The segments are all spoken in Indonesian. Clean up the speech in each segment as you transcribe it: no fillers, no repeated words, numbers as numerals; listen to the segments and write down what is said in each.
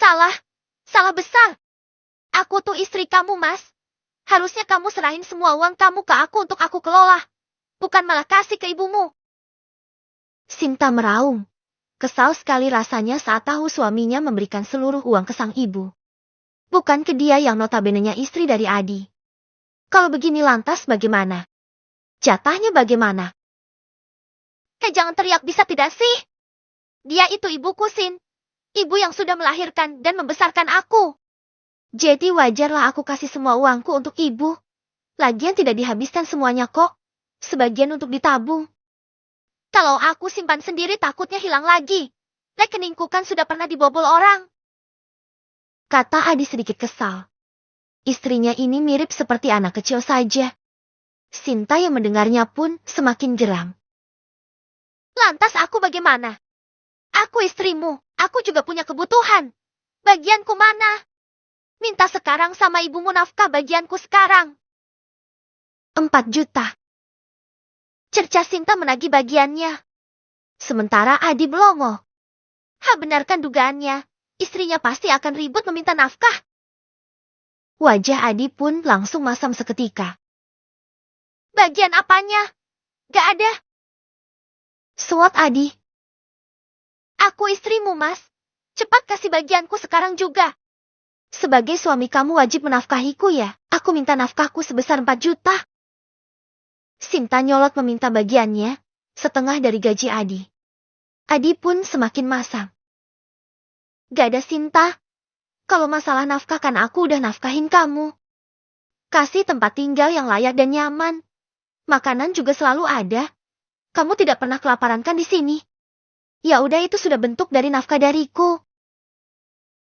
Salah. Salah besar. Aku tuh istri kamu, Mas. Harusnya kamu serahin semua uang kamu ke aku untuk aku kelola. Bukan malah kasih ke ibumu. Sinta meraung. Kesal sekali rasanya saat tahu suaminya memberikan seluruh uang ke sang ibu. Bukan ke dia yang notabene-nya istri dari Adi. Kalau begini lantas bagaimana? Jatahnya bagaimana? Jangan teriak bisa tidak sih? Dia itu ibuku, Sin. Ibu yang sudah melahirkan dan membesarkan aku. Jadi wajarlah aku kasih semua uangku untuk ibu. Lagian tidak dihabiskan semuanya kok. Sebagian untuk ditabung. Kalau aku simpan sendiri takutnya hilang lagi. Rekeningku kan sudah pernah dibobol orang. Kata Adi sedikit kesal. Istrinya ini mirip seperti anak kecil saja. Sinta yang mendengarnya pun semakin geram. Lantas aku bagaimana? Aku istrimu, aku juga punya kebutuhan. Bagianku mana? Minta sekarang sama ibumu nafkah bagianku sekarang. 4 juta. Cerca Sinta menagih bagiannya. Sementara Adi belongo. Benarkan dugaannya. Istrinya pasti akan ribut meminta nafkah. Wajah Adi pun langsung masam seketika. Bagian apanya? Gak ada. Suat Adi. Aku istrimu, Mas. Cepat kasih bagianku sekarang juga. Sebagai suami kamu wajib menafkahiku ya. Aku minta nafkahku sebesar 4 juta. Sinta nyolot meminta bagiannya, setengah dari gaji Adi. Adi pun semakin masam. Gak ada Sinta. Kalau masalah nafkah kan aku udah nafkahin kamu. Kasih tempat tinggal yang layak dan nyaman. Makanan juga selalu ada. Kamu tidak pernah kelaparan kan di sini? Ya udah itu sudah bentuk dari nafkah dariku.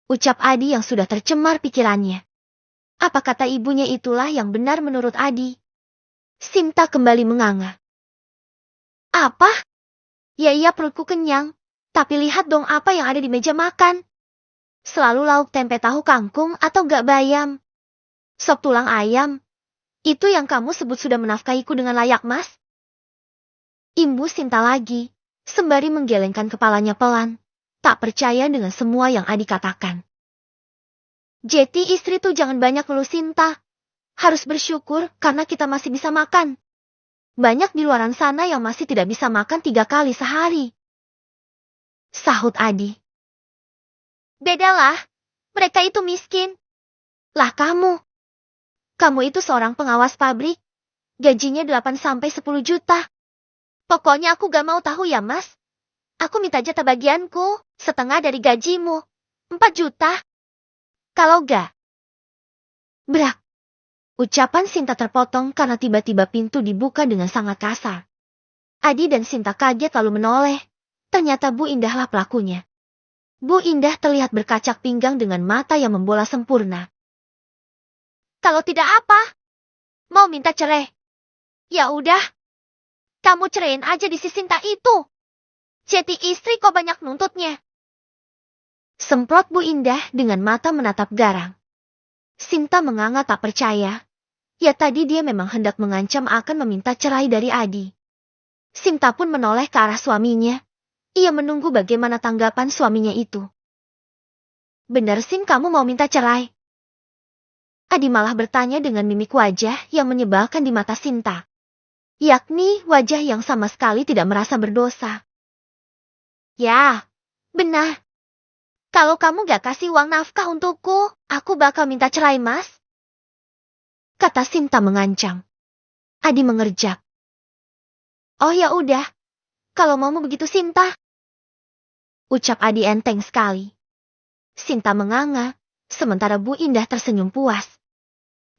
Ucap Adi yang sudah tercemar pikirannya. Apa kata ibunya itulah yang benar menurut Adi? Sinta kembali menganga. Apa? Ya iya perutku kenyang. Tapi lihat dong apa yang ada di meja makan. Selalu lauk tempe tahu kangkung atau gak bayam. Sop tulang ayam. Itu yang kamu sebut sudah menafkahiku dengan layak, Mas? Imbu Sinta lagi. Sembari menggelengkan kepalanya pelan, tak percaya dengan semua yang Adi katakan. Jadi istri tuh jangan banyak ngeluh Sinta. Harus bersyukur karena kita masih bisa makan. Banyak di luaran sana yang masih tidak bisa makan 3 kali sehari. Sahut Adi. Bedalah, mereka itu miskin. Lah kamu. Kamu itu seorang pengawas pabrik. Gajinya 8-10 juta. Pokoknya aku gak mau tahu ya, Mas. Aku minta jatah bagianku, setengah dari gajimu. 4 juta. Kalau gak. Brak. Ucapan Sinta terpotong karena tiba-tiba pintu dibuka dengan sangat kasar. Adi dan Sinta kaget lalu menoleh. Ternyata Bu Indahlah pelakunya. Bu Indah terlihat berkacak pinggang dengan mata yang membola sempurna. Kalau tidak apa? Mau minta cerai? Ya udah. Kamu ceraiin aja di si Sinta itu. Jadi istri kok banyak nuntutnya. Semprot Bu Indah dengan mata menatap garang. Sinta menganga tak percaya. Ya tadi dia memang hendak mengancam akan meminta cerai dari Adi. Sinta pun menoleh ke arah suaminya. Ia menunggu bagaimana tanggapan suaminya itu. Benar Sin kamu mau minta cerai? Adi malah bertanya dengan mimik wajah yang menyebalkan di mata Sinta. Yakni wajah yang sama sekali tidak merasa berdosa. Ya, benar. Kalau kamu gak kasih uang nafkah untukku, aku bakal minta cerai, Mas. Kata Sinta mengancam. Adi mengerjak. Oh ya udah. Kalau maumu begitu Sinta. Ucap Adi enteng sekali. Sinta menganga, sementara Bu Indah tersenyum puas.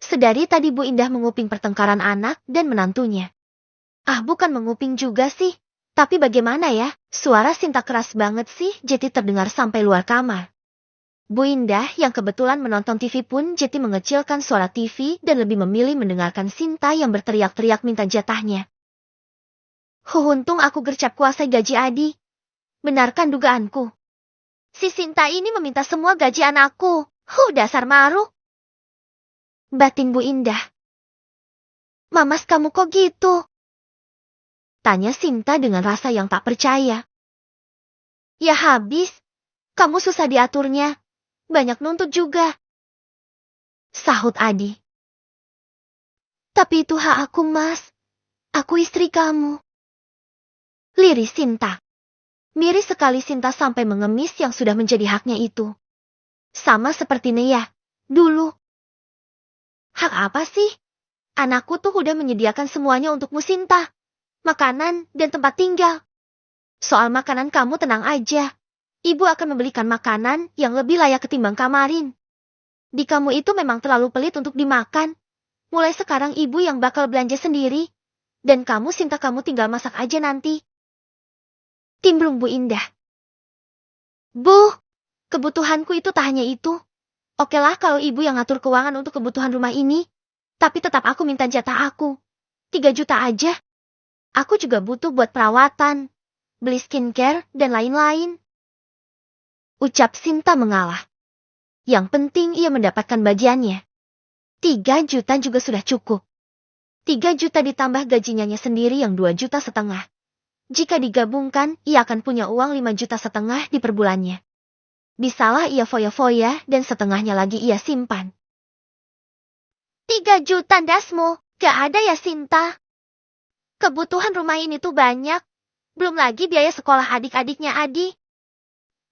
Sedari tadi Bu Indah menguping pertengkaran anak dan menantunya. Bukan menguping juga sih. Tapi bagaimana ya, suara Sinta keras banget sih jadi terdengar sampai luar kamar. Bu Indah yang kebetulan menonton TV pun jadi mengecilkan suara TV dan lebih memilih mendengarkan Sinta yang berteriak-teriak minta jatahnya. Untung aku gercep kuasai gaji Adi. Benarkan dugaanku. Si Sinta ini meminta semua gaji anakku. Dasar maru. Batin Bu Indah. Mamas kamu kok gitu? Tanya Sinta dengan rasa yang tak percaya. Ya habis. Kamu susah diaturnya. banyak nuntut juga. Sahut Adi. Tapi itu hak aku, Mas. Aku istri kamu. Liris Sinta. Miris sekali Sinta sampai mengemis yang sudah menjadi haknya itu. Sama seperti Nea dulu. Hak apa sih? Anakku tuh udah menyediakan semuanya untukmu, Sinta. Makanan dan tempat tinggal. Soal makanan kamu tenang aja. Ibu akan membelikan makanan yang lebih layak ketimbang kemarin. Di kamu itu memang terlalu pelit untuk dimakan. Mulai sekarang ibu yang bakal belanja sendiri. Dan kamu, Sinta, kamu tinggal masak aja nanti. Timbrung Bu Indah. Bu, kebutuhanku itu tak hanya itu. Okelah kalau ibu yang ngatur keuangan untuk kebutuhan rumah ini. Tapi tetap aku minta jatah aku. 3 juta aja. Aku juga butuh buat perawatan, beli skincare, dan lain-lain. Ucap Sinta mengalah. Yang penting ia mendapatkan bagiannya. 3 juta juga sudah cukup. 3 juta ditambah gajinya sendiri yang 2,5 juta. Jika digabungkan, ia akan punya uang 5,5 juta di per bulannya. Bisalah ia foya-foya dan setengahnya lagi ia simpan. 3 juta dasmu, gak ada ya Sinta? Kebutuhan rumah ini tuh banyak. Belum lagi biaya sekolah adik-adiknya Adi.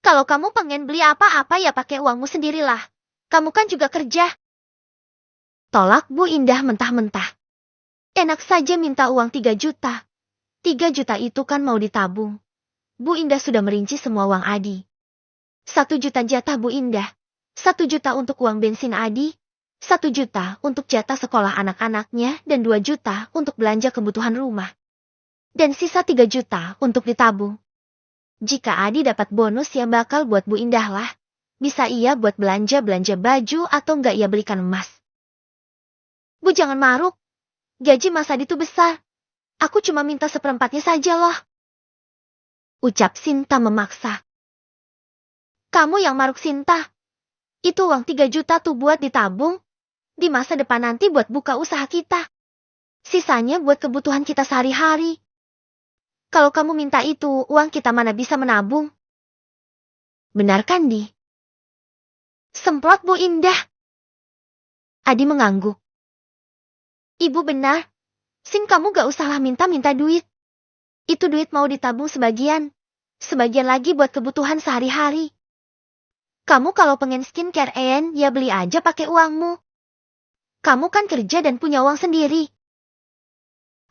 Kalau kamu pengen beli apa-apa ya pakai uangmu sendirilah. Kamu kan juga kerja. Tolak Bu Indah mentah-mentah. Enak saja minta uang 3 juta. 3 juta itu kan mau ditabung. Bu Indah sudah merinci semua uang Adi. 1 juta jatah Bu Indah. 1 juta untuk uang bensin Adi. 1 juta untuk jatah sekolah anak-anaknya dan 2 juta untuk belanja kebutuhan rumah. Dan sisa 3 juta untuk ditabung. Jika Adi dapat bonus ya bakal buat Bu Indah lah. Bisa ia buat belanja-belanja baju atau enggak ia belikan emas. Bu jangan maruk. Gaji Mas Adi itu besar. Aku cuma minta 1/4-nya saja loh. Ucap Sinta memaksa. Kamu yang maruk Sinta. Itu uang 3 juta tuh buat ditabung. Di masa depan nanti buat buka usaha kita. Sisanya buat kebutuhan kita sehari-hari. Kalau kamu minta itu, uang kita mana bisa menabung? Benar kan, Di? Semprot Bu Indah. Adi mengangguk. Ibu benar. Sin kamu gak usahlah minta-minta duit. Itu duit mau ditabung sebagian. Sebagian lagi buat kebutuhan sehari-hari. Kamu kalau pengen skincare ya beli aja pakai uangmu. Kamu kan kerja dan punya uang sendiri.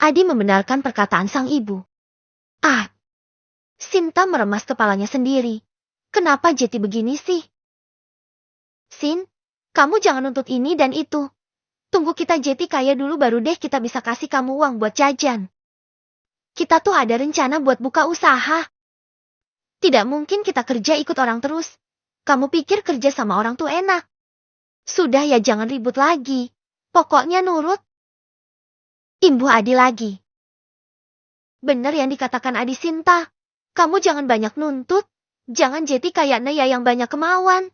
Adi membenarkan perkataan sang ibu. Sinta meremas kepalanya sendiri. Kenapa Jeti begini sih? Sin, kamu jangan nuntut ini dan itu. Tunggu kita Jeti kaya dulu baru deh kita bisa kasih kamu uang buat jajan. Kita tuh ada rencana buat buka usaha. Tidak mungkin kita kerja ikut orang terus. Kamu pikir kerja sama orang tuh enak? Sudah ya jangan ribut lagi. Pokoknya nurut. Imbuh Adi lagi. Bener yang dikatakan Adi Sinta. Kamu jangan banyak nuntut. Jangan Jeti kayak Nea yang banyak kemauan.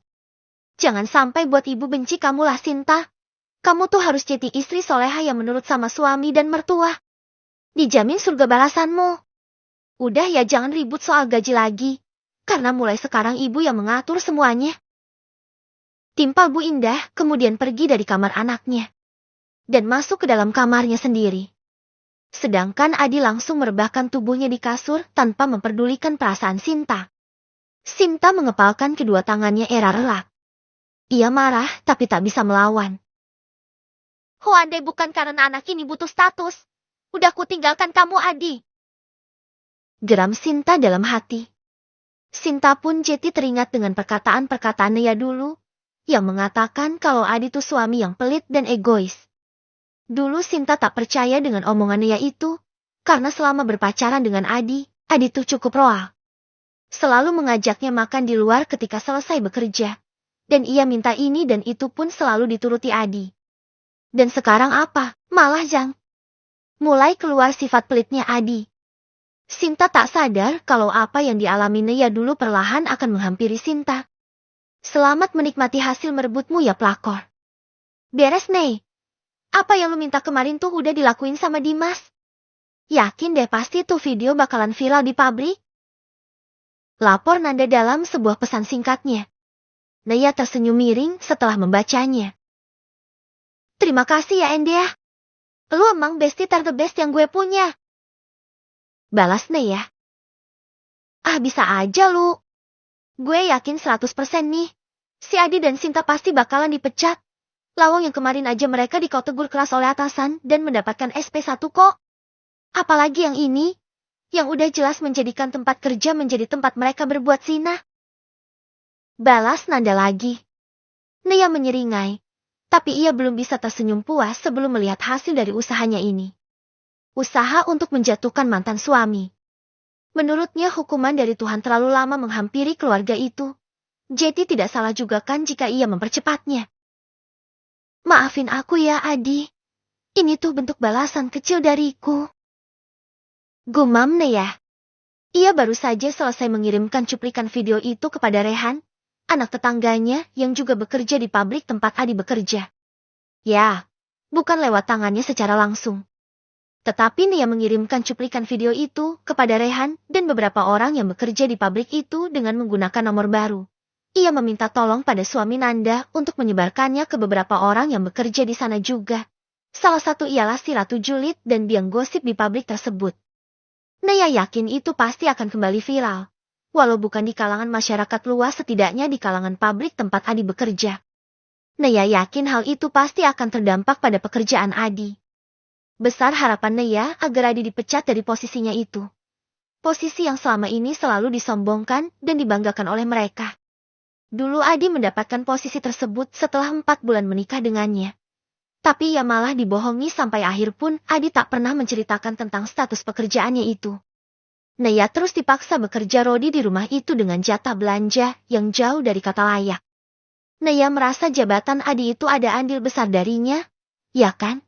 Jangan sampai buat ibu benci kamu lah Sinta. Kamu tuh harus jadi istri soleha yang menurut sama suami dan mertua. Dijamin surga balasanmu. Udah ya jangan ribut soal gaji lagi. Karena mulai sekarang ibu yang mengatur semuanya. Timpal Bu Indah kemudian pergi dari kamar anaknya. Dan masuk ke dalam kamarnya sendiri. Sedangkan Adi langsung merebahkan tubuhnya di kasur tanpa memperdulikan perasaan Sinta. Sinta mengepalkan kedua tangannya era relak. Ia marah tapi tak bisa melawan. Andai bukan karena anak ini butuh status. Udah ku tinggalkan kamu Adi. Geram Sinta dalam hati. Sinta pun Jeti teringat dengan perkataan-perkataan Nea dulu. Yang mengatakan kalau Adi tuh suami yang pelit dan egois. Dulu Sinta tak percaya dengan omongan Nea itu. Karena selama berpacaran dengan Adi tuh cukup roal. Selalu mengajaknya makan di luar ketika selesai bekerja. Dan ia minta ini dan itu pun selalu dituruti Adi. Dan sekarang apa? Malah mulai keluar sifat pelitnya Adi. Sinta tak sadar kalau apa yang dialami Nea dulu perlahan akan menghampiri Sinta. Selamat menikmati hasil merebutmu ya pelakor. Beres Nei. Apa yang lu minta kemarin tuh udah dilakuin sama Dimas? Yakin deh pasti tuh video bakalan viral di pabrik. Lapor Nanda dalam sebuah pesan singkatnya. Naya tersenyum miring setelah membacanya. Terima kasih ya Endea. Lu emang bestie ter the best yang gue punya. Balas Naya. Ah bisa aja lu. Gue yakin 100% nih. Si Adi dan Sinta pasti bakalan dipecat. Lawang yang kemarin aja mereka dikau tegur keras oleh atasan dan mendapatkan SP1 kok. Apalagi yang ini, yang udah jelas menjadikan tempat kerja menjadi tempat mereka berbuat zina. Balas Nanda lagi. Naya menyeringai, tapi ia belum bisa tersenyum puas sebelum melihat hasil dari usahanya ini. Usaha untuk menjatuhkan mantan suami. Menurutnya hukuman dari Tuhan terlalu lama menghampiri keluarga itu. Jadi tidak salah juga kan jika ia mempercepatnya. Maafin aku ya Adi. Ini tuh bentuk balasan kecil dariku. Gumam Naya. Ia baru saja selesai mengirimkan cuplikan video itu kepada Rehan, anak tetangganya yang juga bekerja di pabrik tempat Adi bekerja. Ya, bukan lewat tangannya secara langsung. Tetapi Naya mengirimkan cuplikan video itu kepada Rehan dan beberapa orang yang bekerja di pabrik itu dengan menggunakan nomor baru. Ia meminta tolong pada suami Nanda untuk menyebarkannya ke beberapa orang yang bekerja di sana juga. Salah satu ialah si Ratu Julid dan biang gosip di pabrik tersebut. Naya yakin itu pasti akan kembali viral. Walau bukan di kalangan masyarakat luas setidaknya di kalangan pabrik tempat Adi bekerja. Naya yakin hal itu pasti akan terdampak pada pekerjaan Adi. Besar harapan Naya agar Adi dipecat dari posisinya itu. Posisi yang selama ini selalu disombongkan dan dibanggakan oleh mereka. Dulu Adi mendapatkan posisi tersebut setelah 4 bulan menikah dengannya. Tapi ia malah dibohongi sampai akhir pun Adi tak pernah menceritakan tentang status pekerjaannya itu. Naya terus dipaksa bekerja rodi di rumah itu dengan jatah belanja yang jauh dari kata layak. Naya merasa jabatan Adi itu ada andil besar darinya, ya kan?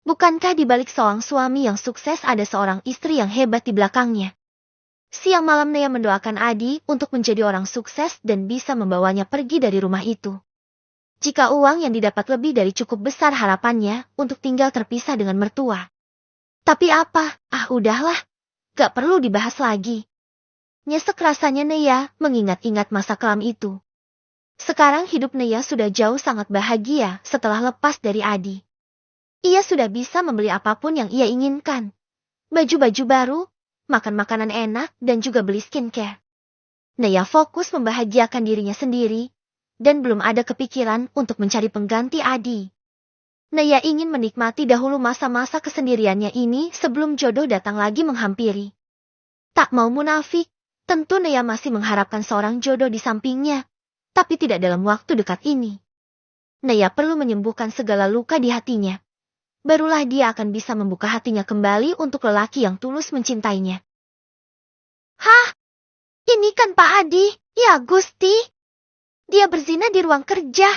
Bukankah di balik seorang suami yang sukses ada seorang istri yang hebat di belakangnya? Siang malam Naya mendoakan Adi untuk menjadi orang sukses dan bisa membawanya pergi dari rumah itu. Jika uang yang didapat lebih dari cukup besar harapannya untuk tinggal terpisah dengan mertua. Tapi apa? Ah udahlah. Gak perlu dibahas lagi. Nyesek rasanya Naya mengingat-ingat masa kelam itu. Sekarang hidup Naya sudah jauh sangat bahagia setelah lepas dari Adi. Ia sudah bisa membeli apapun yang ia inginkan. Baju-baju baru, makan makanan enak, dan juga beli skincare. Naya fokus membahagiakan dirinya sendiri, dan belum ada kepikiran untuk mencari pengganti Adi. Naya ingin menikmati dahulu masa-masa kesendiriannya ini sebelum jodoh datang lagi menghampiri. Tak mau munafik, tentu Naya masih mengharapkan seorang jodoh di sampingnya, tapi tidak dalam waktu dekat ini. Naya perlu menyembuhkan segala luka di hatinya. Barulah dia akan bisa membuka hatinya kembali untuk lelaki yang tulus mencintainya. Hah? Ini kan Pak Adi, ya Gusti. Dia berzina di ruang kerja.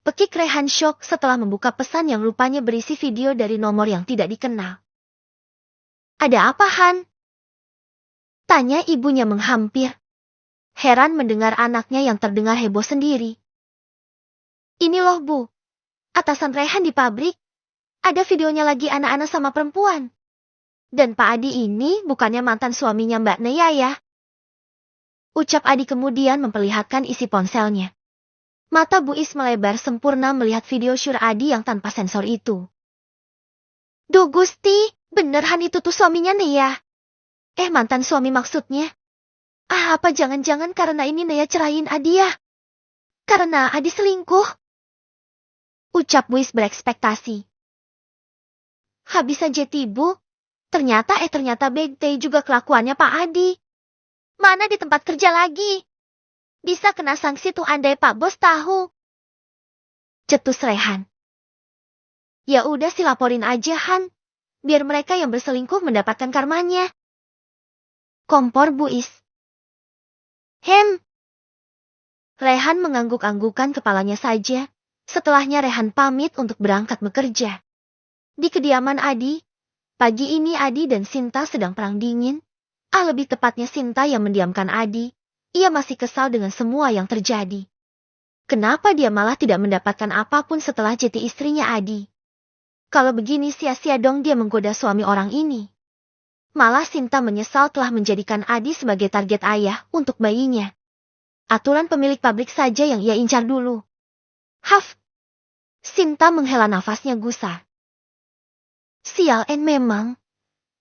Pekik Rehan syok setelah membuka pesan yang rupanya berisi video dari nomor yang tidak dikenal. Ada apa Han? Tanya ibunya menghampir. Heran mendengar anaknya yang terdengar heboh sendiri. Ini loh Bu. Atasan Rehan di pabrik. Ada videonya lagi anak-anak sama perempuan. Dan Pak Adi ini bukannya mantan suaminya Mbak Naya ya? Ucap Adi kemudian memperlihatkan isi ponselnya. Mata Bu Is melebar sempurna melihat video syur Adi yang tanpa sensor itu. Duh Gusti, beneran itu tuh suaminya Naya? Mantan suami maksudnya? Ah, apa jangan-jangan karena ini Naya cerahin Adi ya? Karena Adi selingkuh? Ucap Bu Is berekspektasi. Habis aja tibu. Ternyata bete juga kelakuannya Pak Adi. Mana di tempat kerja lagi? Bisa kena sanksi tuh andai Pak Bos tahu. Cetus Rehan. Ya udah sih laporin aja Han. Biar mereka yang berselingkuh mendapatkan karmanya. Kompor Bu Is. Rehan mengangguk-anggukan kepalanya saja. Setelahnya Rehan pamit untuk berangkat bekerja. Di kediaman Adi, pagi ini Adi dan Sinta sedang perang dingin. Lebih tepatnya Sinta yang mendiamkan Adi. Ia masih kesal dengan semua yang terjadi. Kenapa dia malah tidak mendapatkan apapun setelah jadi istrinya Adi? Kalau begini sia-sia dong dia menggoda suami orang ini. Malah Sinta menyesal telah menjadikan Adi sebagai target ayah untuk bayinya. Aturan pemilik pabrik saja yang ia incar dulu. Haf! Sinta menghela nafasnya gusar. Sial memang.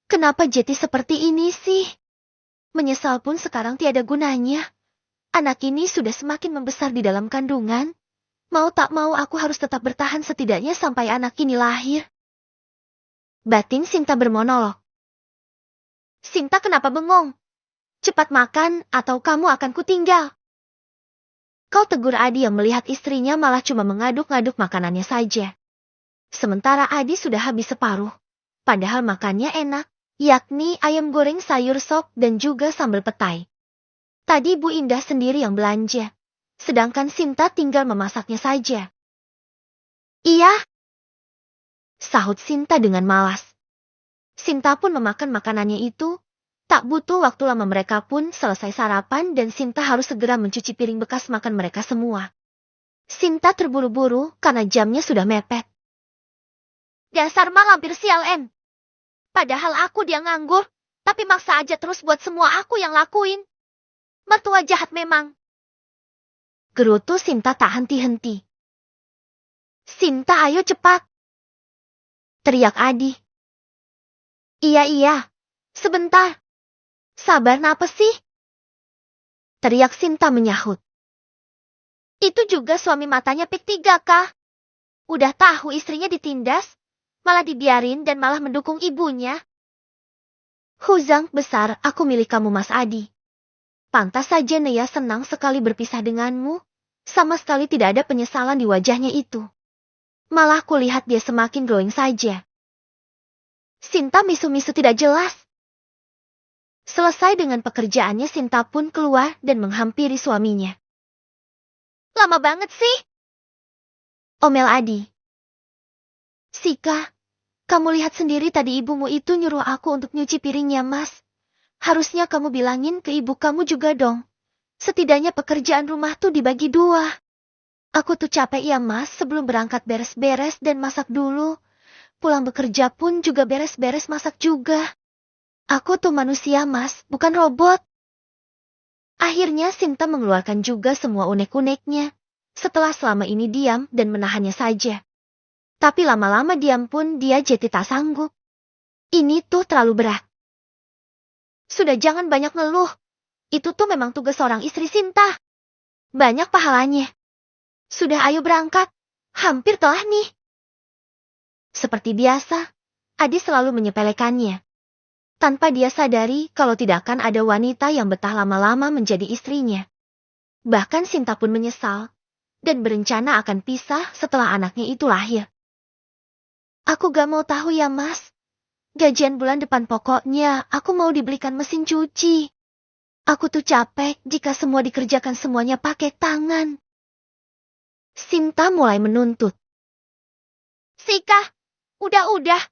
Kenapa Jetty seperti ini sih? Menyesal pun sekarang tiada gunanya. Anak ini sudah semakin membesar di dalam kandungan. Mau tak mau aku harus tetap bertahan setidaknya sampai anak ini lahir. Batin Sinta bermonolog. Sinta kenapa bengong? Cepat makan atau kamu akan kutinggal. Kau tegur Adi yang melihat istrinya malah cuma mengaduk-ngaduk makanannya saja. Sementara Adi sudah habis separuh. Padahal makannya enak, yakni ayam goreng sayur sop dan juga sambal petai. Tadi Bu Indah sendiri yang belanja. Sedangkan Sinta tinggal memasaknya saja. Iya, sahut Sinta dengan malas. Sinta pun memakan makanannya itu. Tak butuh waktu lama mereka pun selesai sarapan dan Sinta harus segera mencuci piring bekas makan mereka semua. Sinta terburu-buru karena jamnya sudah mepet. Dasar malampir sial Padahal aku dia nganggur, tapi maksa aja terus buat semua aku yang lakuin. Mertua jahat memang. Gerutu Sinta tak henti-henti. Sinta ayo cepat. Teriak Adi. Iya, sebentar. Sabar napa sih? Teriak Sinta menyahut. Itu juga suami matanya pik 3 kah? Udah tahu istrinya ditindas, malah dibiarin dan malah mendukung ibunya. Huzang besar aku milik kamu Mas Adi. Pantas saja Nea senang sekali berpisah denganmu, sama sekali tidak ada penyesalan di wajahnya itu. Malah kulihat dia semakin glowing saja. Sinta misu-misu tidak jelas. Selesai dengan pekerjaannya Sinta pun keluar dan menghampiri suaminya. Lama banget sih. Omel Adi. Sika, kamu lihat sendiri tadi ibumu itu nyuruh aku untuk nyuci piringnya Mas. Harusnya kamu bilangin ke ibu kamu juga dong. Setidaknya pekerjaan rumah tuh dibagi 2. Aku tuh capek ya Mas sebelum berangkat beres-beres dan masak dulu. Pulang bekerja pun juga beres-beres masak juga. Aku tuh manusia Mas, bukan robot. Akhirnya Sinta mengeluarkan juga semua unek-uneknya. Setelah selama ini diam dan menahannya saja. Tapi lama-lama diam pun dia jadi tak sanggup. Ini tuh terlalu berat. Sudah jangan banyak ngeluh. Itu tuh memang tugas seorang istri Sinta. Banyak pahalanya. Sudah ayo berangkat. Hampir telah nih. Seperti biasa, Adi selalu menyepelekannya. Tanpa dia sadari kalau tidak akan ada wanita yang betah lama-lama menjadi istrinya. Bahkan Sinta pun menyesal dan berencana akan pisah setelah anaknya itu lahir. Aku gak mau tahu ya Mas. Gajian bulan depan pokoknya aku mau dibelikan mesin cuci. Aku tuh capek jika semua dikerjakan semuanya pakai tangan. Sinta mulai menuntut. Sika, udah.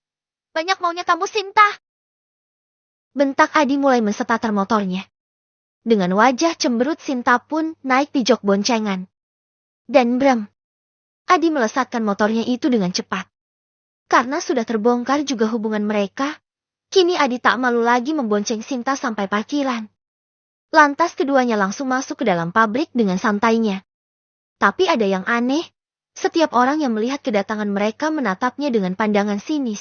Banyak maunya kamu Sinta. Bentak Adi mulai menstater motornya. Dengan wajah cemberut Sinta pun naik di jok boncengan. Dan brem. Adi melesatkan motornya itu dengan cepat. Karena sudah terbongkar juga hubungan mereka, kini Adi tak malu lagi membonceng Sinta sampai parkiran. Lantas keduanya langsung masuk ke dalam pabrik dengan santainya. Tapi ada yang aneh, setiap orang yang melihat kedatangan mereka menatapnya dengan pandangan sinis.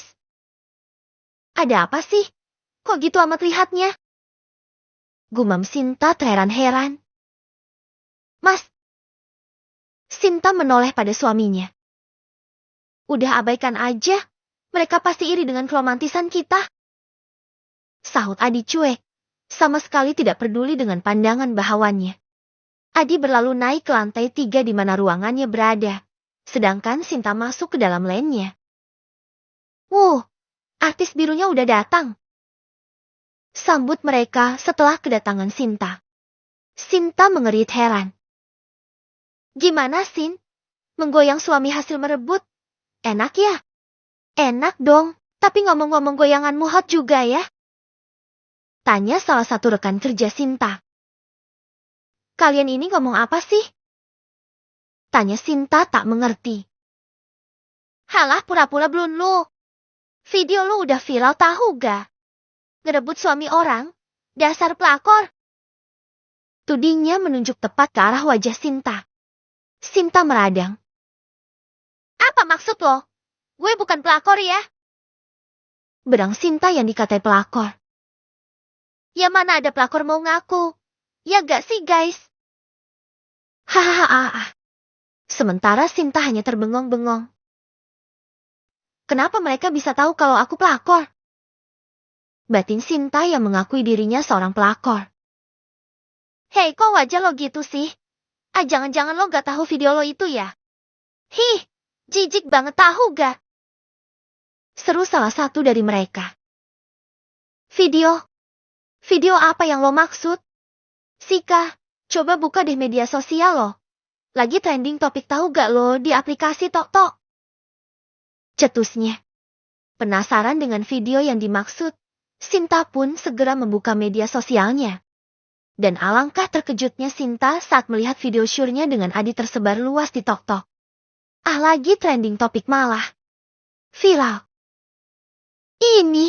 Ada apa sih? Kok gitu amat lihatnya? Gumam Sinta terheran-heran. Mas. Sinta menoleh pada suaminya. Udah abaikan aja, mereka pasti iri dengan keromantisan kita. Sahut Adi cuek, sama sekali tidak peduli dengan pandangan bahawannya. Adi berlalu naik ke lantai 3 di mana ruangannya berada, sedangkan Sinta masuk ke dalam lainnya. Artis birunya udah datang. Sambut mereka setelah kedatangan Sinta. Sinta mengerit heran. Gimana Sin? Menggoyang suami hasil merebut? Enak ya? Enak dong, tapi ngomong-ngomong goyanganmu hot juga ya? Tanya salah satu rekan kerja Sinta. Kalian ini ngomong apa sih? Tanya Sinta tak mengerti. Halah pura-pura belum lu. Video lu udah viral tahu gak? Ngerebut suami orang? Dasar pelakor. Tudingnya menunjuk tepat ke arah wajah Sinta. Sinta meradang. Apa maksud lo? Gue bukan pelakor ya. Berang Sinta yang dikatai pelakor. Ya mana ada pelakor mau ngaku. Ya gak sih guys? Hahaha. Sementara Sinta hanya terbengong-bengong. Kenapa mereka bisa tahu kalau aku pelakor? Batin Sinta yang mengakui dirinya seorang pelakor. Hei, kok wajah lo gitu sih? Jangan-jangan lo gak tahu video lo itu ya? Hih, jijik banget tahu gak? Seru salah satu dari mereka. Video? Video apa yang lo maksud? Sika, coba buka deh media sosial lo. Lagi trending topik tahu gak lo di aplikasi TokTok? Cetusnya. Penasaran dengan video yang dimaksud, Sinta pun segera membuka media sosialnya. Dan alangkah terkejutnya Sinta saat melihat video syurnya dengan Adi tersebar luas di TokTok. Lagi trending topik malah viral. Ini